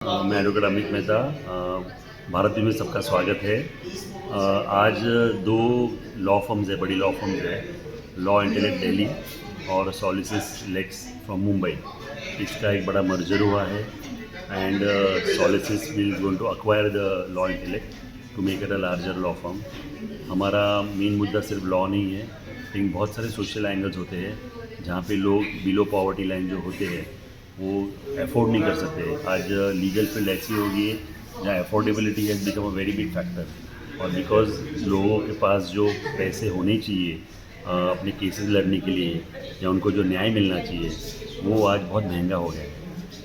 मैं advocate Amit Mehta. Bharat TV में सबका स्वागत है। आज दो लॉ फर्म्स है, बड़ी लॉ फर्म्स है, लॉ इंटेलेक्ट दिल्ली और सॉलिसिस लेक्स फ्रॉम मुंबई। इसका एक बड़ा मर्जर हुआ है and Solicis will going to acquire the law intellect to make it a larger law firm. हमारा मेन मुद्दा सिर्फ लॉ नहीं है, लेकिन बहुत सारे सोशल एंगल्स होते हैं जहाँ पे लोग बिलो पॉवर्टी लाइन जो होते हैं वो अफोर्ड नहीं कर सकते। आज लीगल फील्ड ऐसी होगी जहाँ affordability has become a very big factor, और बिकॉज लोगों के पास जो पैसे होने चाहिए अपने केसेस लड़ने के लिए या उनको जो न्याय मिलना चाहिए वो आज बहुत महंगा हो गया है।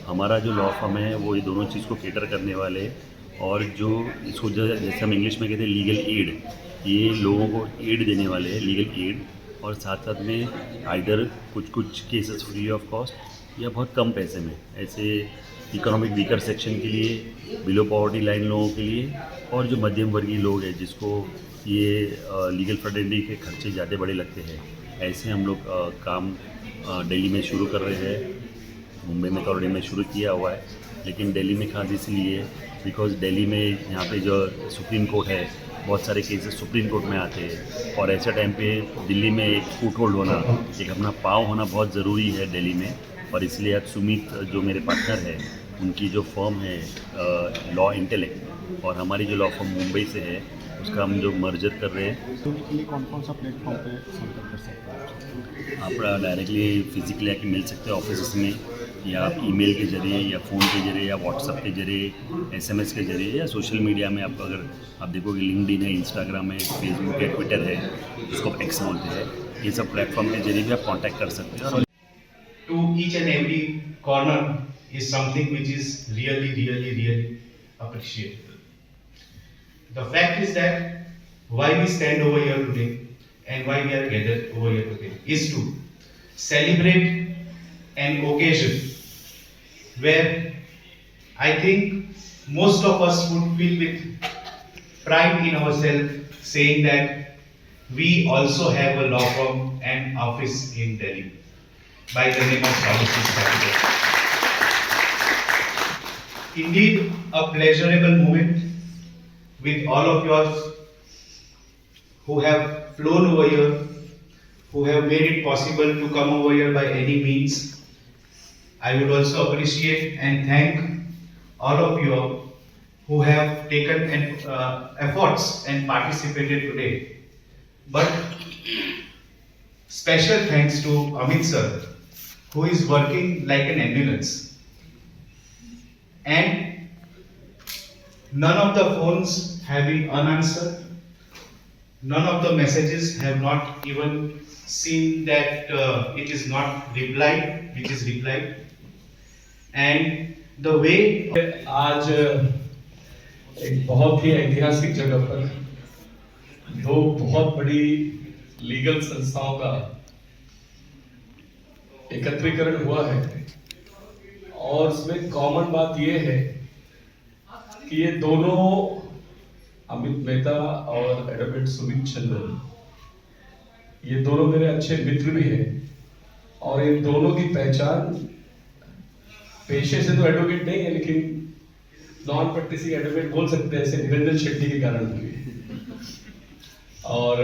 हमारा जो लॉ फर्म है वो ये दोनों चीज़ को केटर करने वाले हैं, और जो इसको जैसे हम इंग्लिश में कहते हैं लीगल एड, ये लोगों को एड देने वाले हैं, लीगल एड, और साथ साथ में आइदर कुछ केसेस फ्री ऑफ कॉस्ट या बहुत कम पैसे में, ऐसे इकोनॉमिक वीकर सेक्शन के लिए, बिलो पॉवर्टी लाइन लोगों के लिए, और जो मध्यम वर्गीय लोग हैं जिसको ये लीगल फ्रेटर्निटी के खर्चे ज़्यादा बड़े लगते हैं, ऐसे हम लोग काम दिल्ली में शुरू कर रहे हैं। मुंबई में तो ऑलरेडी में शुरू किया हुआ है, लेकिन दिल्ली में खास इसलिए बिकॉज दिल्ली में यहाँ पे जो सुप्रीम कोर्ट है, बहुत सारे केसेस सुप्रीम कोर्ट में आते हैं, और ऐसे टाइम पे दिल्ली में एक फुट होल्ड होना, एक अपना पाँव होना बहुत ज़रूरी है दिल्ली में। और इसलिए आज सुमित जो मेरे पार्टनर है, उनकी जो फर्म है लॉ इंटेलेक्ट, और हमारी जो लॉ फर्म मुंबई से है, उसका हम जो मर्जर कर रहे हैं। तो के लिए कौन कौन सा प्लेटफॉर्म पे संपर्क कर सकते हैं? आप डायरेक्टली फिजिकली आके मिल सकते हैं ऑफिस में, या आप ईमेल के ज़रिए या फ़ोन के ज़रिए या व्हाट्सएप के ज़रिए, एसएमएस के ज़रिए, या सोशल मीडिया में आप अगर आप देखोगे लिंक्डइन है, इंस्टाग्राम है, फेसबुक है, ट्विटर है, जिसको आप एक्स बोलते हैं, ये सब प्लेटफॉर्म के ज़रिए भी आप कांटेक्ट कर सकते हैं। To each and every corner is something which is really appreciable. The fact is that why we stand over here today and why we are gathered over here today is to celebrate an occasion where I think most of us would feel with pride in ourselves, saying that we also have a law firm and office in Delhi by the name of Solutions Capital. Indeed, a pleasurable moment with all of yours who have flown over here, who have made it possible to come over here by any means. I would also appreciate and thank all of you who have taken efforts and participated today. But special thanks to Amit sir, who is working like an ambulance, and none of the phones have been unanswered, none of the messages have not even seen that it is not replied, which is replied, and the way आज एक बहुत ही ऐतिहासिक जगह पर दो बहुत बड़ी legal संस्थाओं का एकत्रीकरण हुआ है, और इसमें कॉमन बात यह है कि ये दोनों अमित मेहता और एडवोकेट सुमित चंद्रन, ये दोनों मेरे अच्छे मित्र भी हैं, और इन दोनों की पहचान पेशे से तो एडवोकेट नहीं है, लेकिन नॉन प्रैक्टिसिंग एडवोकेट बोल सकते हैं, ऐसे निरंजन शेट्टी के कारण हुई। और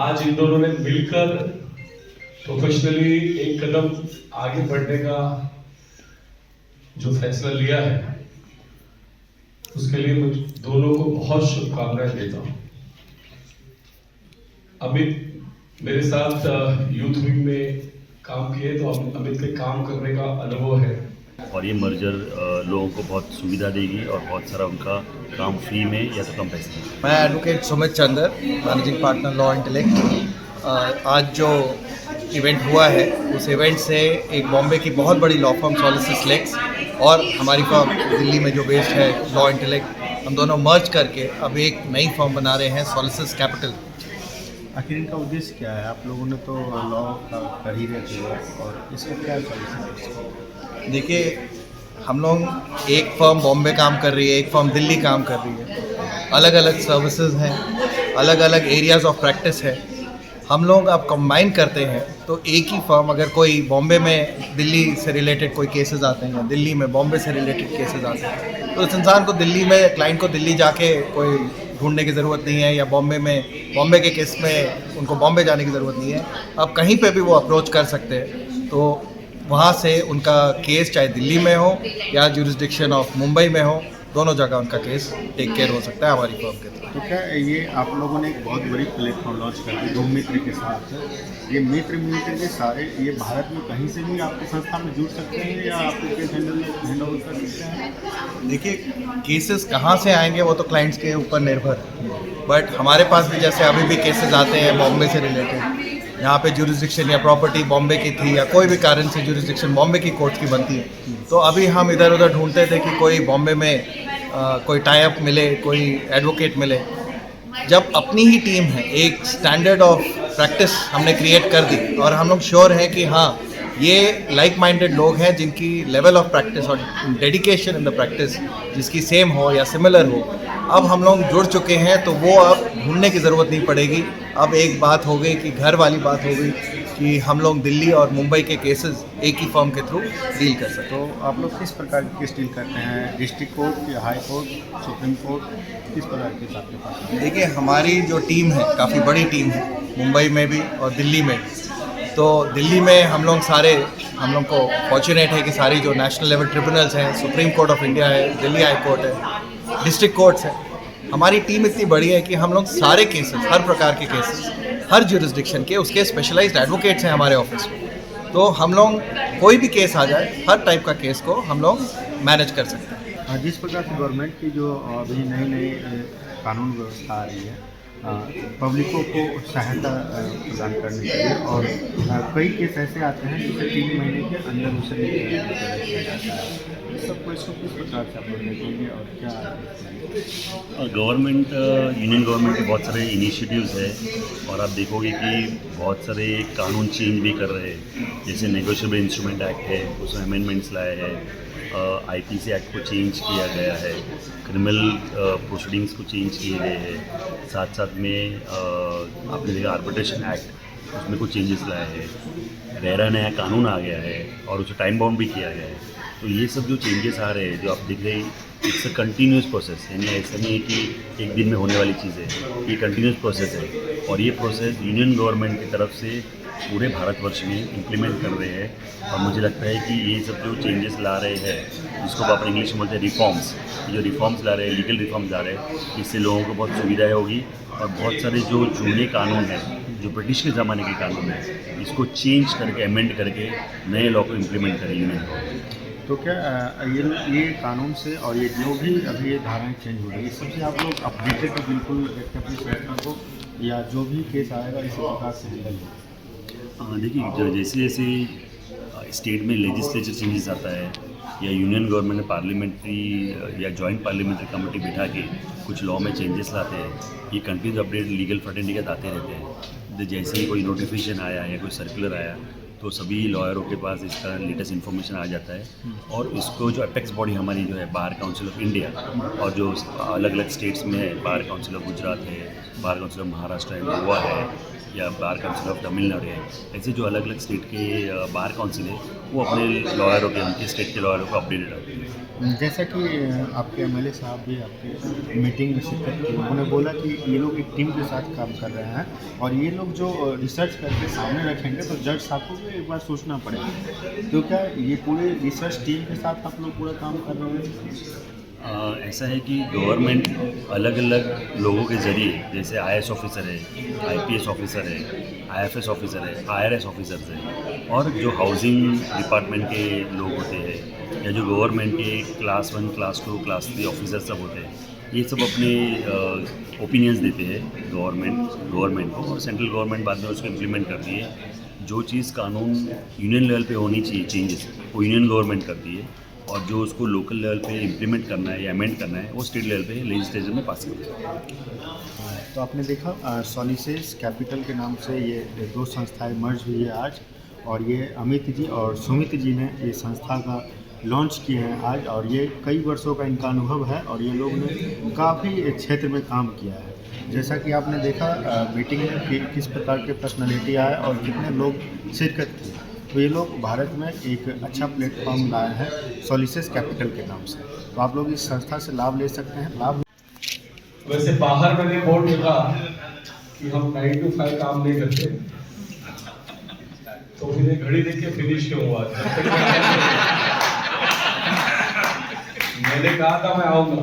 आज इन दोनों ने मिलकर प्रोफेशनली एक कदम आगे बढ़ने का जो फैसला लिया है, उसके लिए मैं दोनों को बहुत शुभकामनाएं देता हूं। अमित मेरे साथ यूथ विंग में काम किए, तो अमित के काम करने का अनुभव है, और ये मर्जर लोगों को बहुत सुविधा देगी और बहुत सारा उनका काम फ्री में या तो कम पैसे में। मैं एडवोकेट सुमित चंद्र, मैनेजिंग पार्टनर लॉ इंटेलेक्ट। आज जो इवेंट हुआ है, उस इवेंट से एक बॉम्बे की बहुत बड़ी लॉ फर्म सॉलिसिस लेक्स और हमारी फर्म दिल्ली में जो बेस्ड है लॉ इंटेलेक्ट, हम दोनों मर्ज करके अब एक नई फर्म बना रहे हैं सॉलिसिस कैपिटल। आखिर इनका उद्देश्य क्या है? आप लोगों ने तो लॉ का कर ही रहे थे, और इसका क्या सॉल्यूशन? देखिए, हम लोग एक फर्म बॉम्बे काम कर रही है, एक फर्म दिल्ली काम कर रही है, अलग अलग सर्विसेज हैं, अलग अलग एरियाज़ ऑफ प्रैक्टिस है। हम लोग अब कंबाइन करते हैं तो एक ही फर्म, अगर कोई बॉम्बे में दिल्ली से रिलेटेड कोई केसेस आते हैं या दिल्ली में बॉम्बे से रिलेटेड केसेस आते हैं, तो इस इंसान को दिल्ली में, क्लाइंट को दिल्ली जाके कोई ढूंढने की ज़रूरत नहीं है, या बॉम्बे के केस में उनको बॉम्बे जाने की ज़रूरत नहीं है। अब कहीं पे भी वो अप्रोच कर सकते हैं, तो वहाँ से उनका केस चाहे दिल्ली में हो या ज्यूरिसडिक्शन ऑफ मुंबई में हो, दोनों जगह उनका केस टेक केयर हो सकता है हमारी फर्म के थ्रू। तो क्या ये आप लोगों ने एक बहुत बड़ी प्लेटफॉर्म लॉन्च कर दी 2 मित्र के साथ। ये मित्र के सारे ये भारत में कहीं से भी आपकी संस्था में जुड़ सकते हैं या आपको केस हैंड ओवर कर सकते हैं? देखिए, केसेस कहाँ से आएंगे वो तो क्लाइंट्स के ऊपर निर्भर है, बट हमारे पास भी जैसे अभी भी केसेस आते हैं बॉम्बे से रिलेटेड, यहाँ पे ज्यूरिसडिक्शन या प्रॉपर्टी बॉम्बे की थी या कोई भी कारण से ज्यूरिसडिक्शन बॉम्बे की कोर्ट की बनती है, तो अभी हम इधर उधर ढूंढते थे कि कोई बॉम्बे में कोई टाई अप मिले, कोई एडवोकेट मिले। जब अपनी ही टीम है, एक स्टैंडर्ड ऑफ प्रैक्टिस हमने क्रिएट कर दी और हम लोग श्योर हैं कि हाँ, ये लाइक माइंडेड लोग हैं जिनकी लेवल ऑफ प्रैक्टिस और डेडिकेशन इन द प्रैक्टिस जिसकी सेम हो या सिमिलर हो, अब हम लोग जुड़ चुके हैं, तो वो अब ढूंढने की ज़रूरत नहीं पड़ेगी। अब एक बात हो गई कि घर वाली बात हो गई कि हम लोग दिल्ली और मुंबई के केसेस एक ही फर्म के थ्रू डील कर सकते हैं। तो आप लोग किस प्रकार के केस डील करते हैं? डिस्ट्रिक्ट कोर्ट या हाई कोर्ट, सुप्रीम कोर्ट, किस प्रकार के केस आपके पास हैं? देखिए, हमारी जो टीम है काफ़ी बड़ी टीम है, मुंबई में भी और दिल्ली में भी। तो दिल्ली में हम लोग को फॉर्चुनेट है कि सारी जो नेशनल लेवल ट्रिब्यूनल्स हैं, सुप्रीम कोर्ट ऑफ इंडिया है, दिल्ली हाई कोर्ट है, डिस्ट्रिक्ट कोर्ट्स है। हमारी टीम इतनी बड़ी है कि हम लोग सारे केसेस, हर प्रकार के केसेस, हर ज्यूरिसडिक्शन के उसके स्पेशलाइज्ड एडवोकेट्स हैं हमारे ऑफिस में। तो हम लोग कोई भी केस आ जाए, हर टाइप का केस को हम लोग मैनेज कर सकते हैं। जिस प्रकार से गवर्नमेंट की जो अभी नई कानून व्यवस्था आ रही है, पब्लिकों को सहायता प्रदान करने के लिए, और कई केस ऐसे आते हैं जिसे 3 महीने के अंदर उसे निपटारा किया जाता है, इस सब को इसको किस प्रकार से आप लोग देखेंगे और क्या? गवर्नमेंट, यूनियन गवर्नमेंट के बहुत सारे इनिशिएटिव्स है और आप देखोगे कि बहुत सारे कानून चेंज भी कर रहे हैं। जैसे नेगोशिएबल इंस्ट्रूमेंट एक्ट है, उसमें अमेंडमेंट्स लाए हैं, आईपीसी एक्ट को चेंज किया गया है, क्रिमिनल प्रोसीडिंग्स को चेंज किए गए हैं, साथ साथ में आपने देखा आर्बिट्रेशन एक्ट, उसमें कुछ चेंजेस लाए हैं, रेरा नया कानून आ गया है और उसे टाइम बाउंड भी किया गया है। तो ये सब जो चेंजेस आ रहे हैं, जो आप देख रहे हैं, इट्स अ कंटिन्यूस प्रोसेस, यानी ऐसा नहीं है कि एक दिन में होने वाली चीज़ है, ये कंटिन्यूस प्रोसेस है। और ये प्रोसेस यूनियन गवर्नमेंट की तरफ से पूरे भारतवर्ष में इम्प्लीमेंट कर रहे हैं। और मुझे लगता है कि ये सब जो चेंजेस ला रहे हैं, जिसको आप इंग्लिश में बोलते हैं रिफॉर्म्स, ये जो रिफॉर्म्स ला रहे हैं, लीगल रिफॉर्म्स ला रहे हैं, इससे लोगों को बहुत सुविधाएँ होगी। और बहुत सारे जो जूने कानून हैं, जो ब्रिटिश के ज़माने के कानून हैं, इसको चेंज करके, अमेंड करके नए लॉ को इम्प्लीमेंट करें यूनियन गवर्नमेंट। तो क्या ये कानून से और ये जो भी अभी ये धाराएँ चेंज हो रही है, सबसे आप लोग अपडेटेड तो बिल्कुल रखें अपनी संस्था को, या जो भी केस आएगा इसी प्रकार से हैंडल हो? देखिए, जैसे जैसे स्टेट में लेजिस्लेचर चेंजेस आता है या यूनियन गवर्नमेंट ने पार्लियामेंट्री या जॉइंट पार्लियामेंट्री कमेटी बिठा के कुछ लॉ में चेंजेस लाते हैं, ये कंटिन्यूस अपडेट लीगल फर्टेनिटी के आते रहते हैं। जैसे ही कोई नोटिफिकेशन आया या कोई सर्कुलर आया, तो सभी लॉयरों के पास इसका लेटेस्ट इन्फॉर्मेशन आ जाता है। और इसको जो अपेक्स बॉडी हमारी जो है, बार काउंसिल ऑफ इंडिया, और जो अलग अलग स्टेट्स में है, बार काउंसिल ऑफ गुजरात है, बार काउंसिल ऑफ महाराष्ट्र है, गोवा है, या बार काउंसिल ऑफ तमिलनाडु है, ऐसे जो अलग अलग स्टेट के बार काउंसिल है, वो अपने लॉयरों के, उनके स्टेट के लॉयरों को अपडेटेड रखते हैं। जैसा कि आपके एमएलए साहब भी आपके मीटिंग में शिरकत की, उन्होंने बोला कि ये लोग एक टीम के साथ काम कर रहे हैं और ये लोग जो रिसर्च करके सामने रखेंगे तो जज साहब को भी एक बार सोचना पड़ेगा। तो क्या ये पूरे रिसर्च टीम के साथ आप लोग पूरा काम कर रहे हैं? ऐसा है कि गवर्नमेंट अलग अलग लोगों के ज़रिए, जैसे आईएएस ऑफिसर है, आईपीएस ऑफिसर है, आईएफएस ऑफिसर है, आईआरएस ऑफिसर्स है, और जो हाउसिंग डिपार्टमेंट के लोग होते हैं, या जो गवर्नमेंट के क्लास 1, क्लास 2, क्लास 3 ऑफिसर सब होते हैं, ये सब अपने ओपिनियंस देते हैं गवर्नमेंट को, और सेंट्रल गवर्नमेंट बाद में उसको इम्प्लीमेंट करती है। जो चीज़ कानून यूनियन लेवल पे होनी चाहिए चेंजेस, वो यूनियन गवर्नमेंट करती है, और जो उसको लोकल लेवल पे इम्प्लीमेंट करना है या अमेंड करना है, वो स्टेट लेवल पे लेजिस्लेचर में पास करना है। तो आपने देखा सॉलिसिस कैपिटल के नाम से ये 2 संस्थाएं मर्ज हुई है आज, और ये अमित जी और सुमित जी ने ये संस्था का लॉन्च किए हैं आज, और ये कई वर्षों का इनका अनुभव है और ये लोग ने काफ़ी क्षेत्र में काम किया है। जैसा कि आपने देखा मीटिंग में किस प्रकार के पर्सनालिटी आए और कितने लोग शिरकत की, तो ये लोग भारत में एक अच्छा प्लेटफॉर्म लाए हैं सॉलिसिस कैपिटल के नाम से। तो आप लोग इस संस्था से लाभ ले सकते हैं। लाभ वैसे बाहर मैंने बोर्ड लिखा कि हम 9 to 5 काम नहीं करते, तो फिर ये घड़ी देख के फिनिश क्यों हुआ? मैंने कहा था मैं आऊंगा,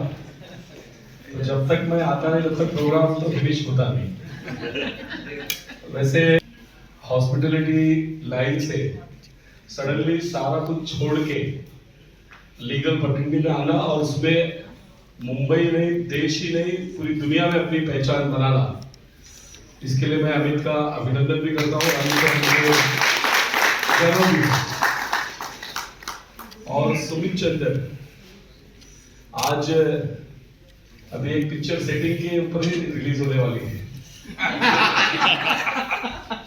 तो जब तक मैं आता नहीं तब तक प्रोग्राम तो फिनिश होता नहीं। वैसे हॉस्पिटलिटी लाइन से सडनली सारा कुछ छोड़ के लीगल फर्टिलिटी में आना और उसमें मुंबई नहीं, देश ही नहीं, पूरी दुनिया में अपनी पहचान बनाना, इसके लिए मैं अमित का अभिनंदन भी करता हूँ। और सुमित चंद्र आज अभी एक पिक्चर सेटिंग के ऊपर ही रिलीज होने वाली है,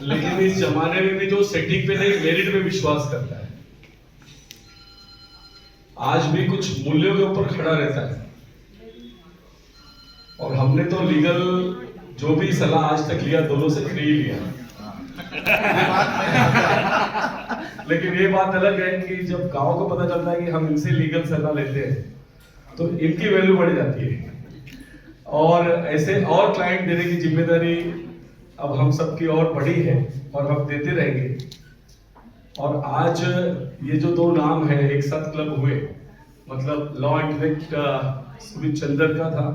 लेकिन इस जमाने में भी जो सेटिंग पे नहीं मेरिट पे विश्वास करता है, आज भी कुछ मूल्यों के ऊपर खड़ा रहता है। और हमने तो लीगल जो भी सलाह आज तक लिया दोनों से फ्री लिया, लेकिन ये बात अलग है कि जब गांव को पता चलता है कि हम इनसे लीगल सलाह लेते हैं तो इनकी वैल्यू बढ़ जाती है, और ऐसे और क्लाइंट देने की जिम्मेदारी अब हम सबकी और बड़ी है और हम देते रहेंगे। और आज ये जो दो नाम है एक साथ क्लब हुए, मतलब लॉ इंटेलेक्ट सुमित चंद्र का था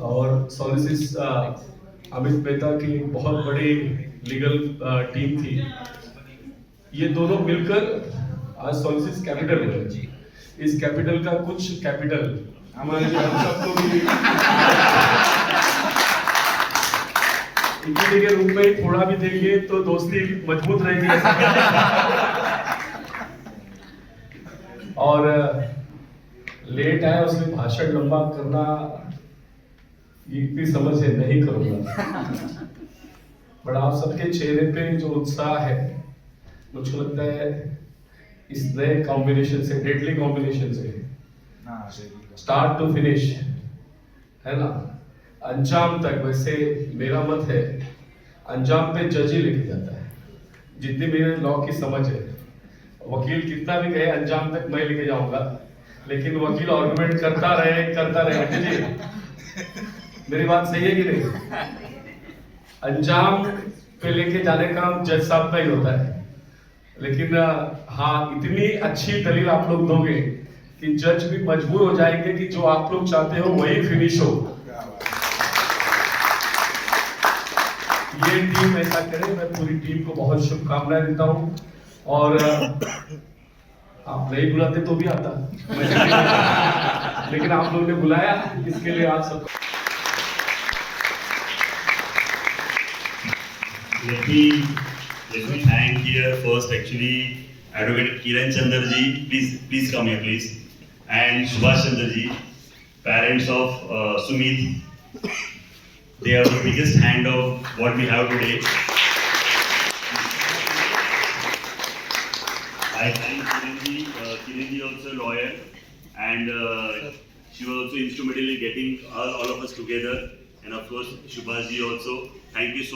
और सॉलिसिस अमित मेहता की एक बहुत बड़ी लीगल टीम थी, ये दोनों मिलकर आज सॉलिसिस कैपिटल है। इस कैपिटल का कुछ कैपिटल हमारे हम सबको भी इक्विटी के रूप में थोड़ा भी देंगे तो दोस्ती मजबूत रहेगी। और लेट आया उसमें भाषण लंबा करना ये इतनी समझ है नहीं करूंगा, बट आप सबके चेहरे पे जो उत्साह है मुझको लगता है इस नए कॉम्बिनेशन से, डेडली कॉम्बिनेशन से स्टार्ट टू फिनिश है ना, अंजाम तक। वैसे मेरा मत है अंजाम पे जज ही लेके जाता है, जितनी मेरे लॉ की समझ है। वकील कितना भी कहे अंजाम तक मैं लेके जाऊंगा, लेकिन वकील आर्गुमेंट करता रहे जी, मेरी बात सही है कि नहीं? अंजाम पे लेके जाने का काम जज साहब का ही होता है, लेकिन हाँ इतनी अच्छी दलील आप लोग दोगे कि जज भी मजबूर हो जाएंगे कि जो आप लोग चाहते हो वही फिनिश हो। ये टीम ऐसा करे, मैं पूरी टीम को बहुत शुभकामनाएं देता हूं। और आप नहीं बुलाते तो भी आता, लेकिन आप लोगों ने बुलाया, इसके लिए आप सबको Let me thank here first actually Advocate Kiran Chandra ji, please come here please, and Subhash Chandra ji, parents of Sumit. They are the biggest hand of what we have today. I thank Kiran ji also a lawyer, and she was also instrumental in getting all of us together, and of course Subhash ji also. Thank you so much.